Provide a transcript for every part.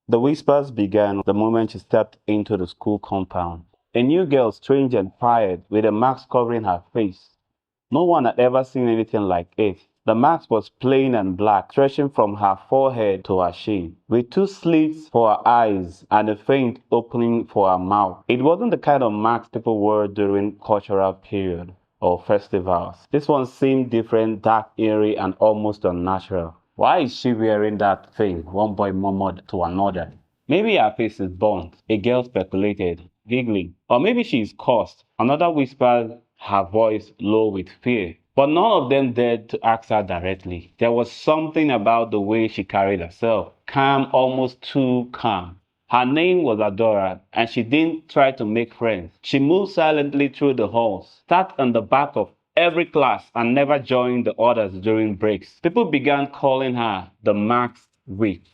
The whispers began the moment she stepped into the school compound. A new girl, strange and quiet, with a mask covering her face. No one had ever seen anything like it. The mask was plain and black, stretching from her forehead to her chin, with two slits for her eyes and a faint opening for her mouth. It wasn't the kind of mask people wore during cultural period or festivals. This one seemed different, dark, eerie, and almost unnatural. Why is she wearing that thing? One boy murmured to another. Maybe her face is burnt, a girl speculated, giggling. Or maybe she is cursed. Another whispered, her voice low with fear. But none of them dared to ask her directly. There was something about the way she carried herself, calm, almost too calm. Her name was Adaora, and she didn't try to make friends. She moved silently through the halls, sat on the back of every class, and never joined the others during breaks. People began calling her the Masked Witch.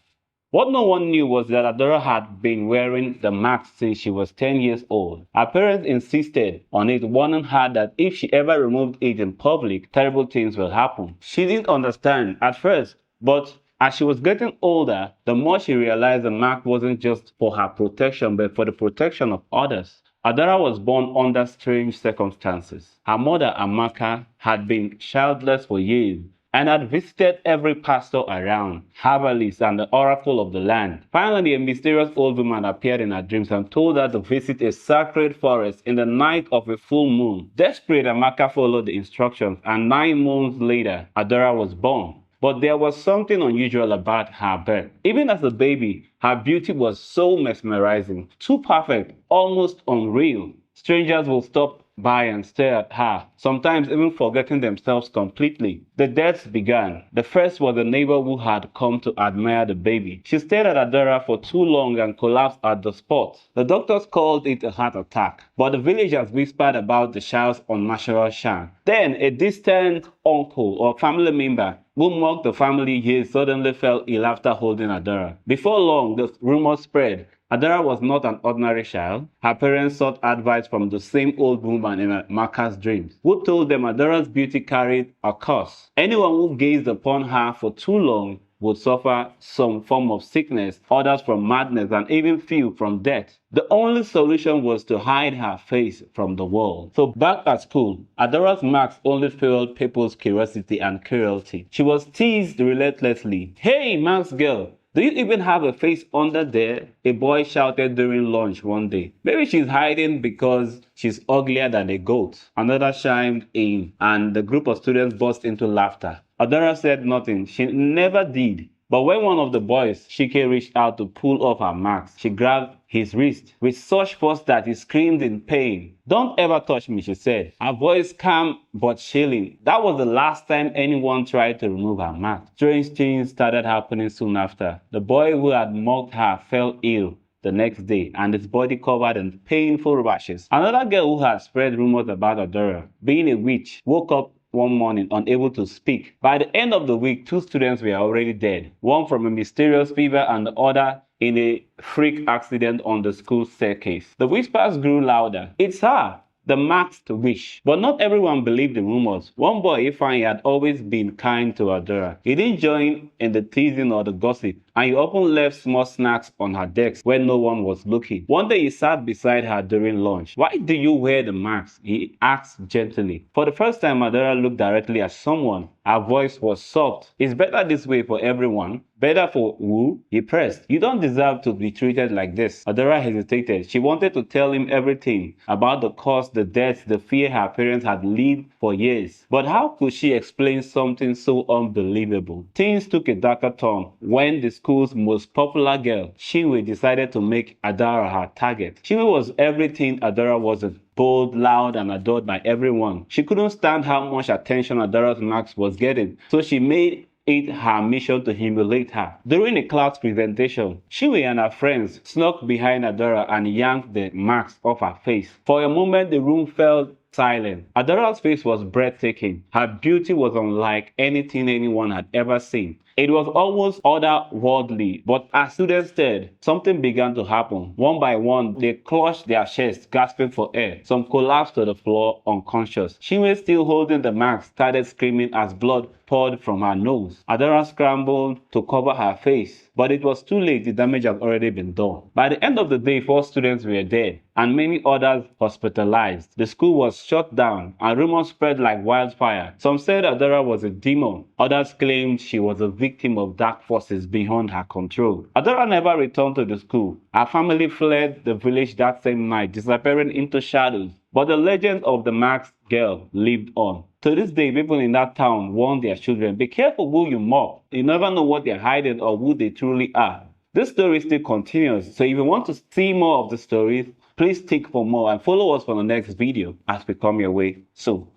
What no one knew was that Adora had been wearing the mask since she was 10 years old. Her parents insisted on it, warning her that if she ever removed it in public, terrible things will happen. She didn't understand at first, but as she was getting older, the more she realized the mask wasn't just for her protection, but for the protection of others. Adara was born under strange circumstances. Her mother, Amaka, had been childless for years and had visited every pastor around, herbalist, and the oracle of the land. Finally, a mysterious old woman appeared in her dreams and told her to visit a sacred forest in the night of a full moon. Desperate, Amaka followed the instructions, and 9 months later, Adora was born. But there was something unusual about her birth. Even as a baby, her beauty was so mesmerizing, too perfect, almost unreal. Strangers will stop by and stare at her, sometimes even forgetting themselves completely. The deaths began. The first was a neighbor who had come to admire the baby. She stared at Adora for too long and collapsed at the spot. The doctors called it a heart attack, but the villagers whispered about the child's unnatural charm. Then a distant uncle or family member who mocked the family years suddenly fell ill after holding Adora. Before long, the rumors spread. Adara was not an ordinary child. Her parents sought advice from the same old woman in Maka's dreams, who told them Adara's beauty carried a curse. Anyone who gazed upon her for too long would suffer some form of sickness, others from madness, and even few from death. The only solution was to hide her face from the world. So back at school, Adora's marks only fueled people's curiosity and cruelty. She was teased relentlessly. "Hey, Max girl! Do you even have a face under there?" a boy shouted during lunch one day. "Maybe she's hiding because she's uglier than a goat." Another chimed in, and the group of students burst into laughter. Adora said nothing. She never did. But when one of the boys, Shike, reached out to pull off her mask, she grabbed his wrist with such force that he screamed in pain. "Don't ever touch me," she said, her voice calm but chilling. That was the last time anyone tried to remove her mask. Strange things started happening soon after. The boy who had mocked her fell ill the next day, and his body covered in painful rashes. Another girl who had spread rumors about Adora being a witch woke up one morning unable to speak. By the end of the week, 2 students were already dead, one from a mysterious fever and the other in a freak accident on the school staircase. The whispers grew louder. "It's her, the masked witch." But not everyone believed the rumors. One boy, Ifeanyi, had always been kind to Adora. He didn't join in the teasing or the gossip, and he often left small snacks on her desk when no one was looking. One day he sat beside her during lunch. "Why do you wear the mask?" he asked gently. For the first time, Adora looked directly at someone. Her voice was soft. "It's better this way for everyone." "Better for who?" he pressed. "You don't deserve to be treated like this." Adora hesitated. She wanted to tell him everything about the cause, the death, the fear her parents had lived for years. But how could she explain something so unbelievable? Things took a darker turn when the school's most popular girl, Chinwe, decided to make Adora her target. Chinwe was everything Adora wasn't. Bold, loud, and adored by everyone. She couldn't stand how much attention Adora's mask was getting, so she made it her mission to humiliate her. During a class presentation, Chinwe and her friends snuck behind Adora and yanked the mask off her face. For a moment, the room felt silent. Adora's face was breathtaking. Her beauty was unlike anything anyone had ever seen. It was almost otherworldly, but as students stared, something began to happen. One by one, they clutched their chests, gasping for air. Some collapsed to the floor, unconscious. Chinwe, still holding the mask, started screaming as blood poured from her nose. Adaora scrambled to cover her face, but it was too late. The damage had already been done. By the end of the day, 4 students were dead and many others hospitalized. The school was shut down and rumors spread like wildfire. Some said Adaora was a demon. Others claimed she was a victim of dark forces beyond her control. Adaora never returned to the school. Her family fled the village that same night, disappearing into shadows. But the legend of the masked girl lived on. To this day, people in that town warn their children, be careful who you mock. You never know what they're hiding or who they truly are. This story still continues, so if you want to see more of the stories, please stick for more and follow us for the next video as we come your way soon.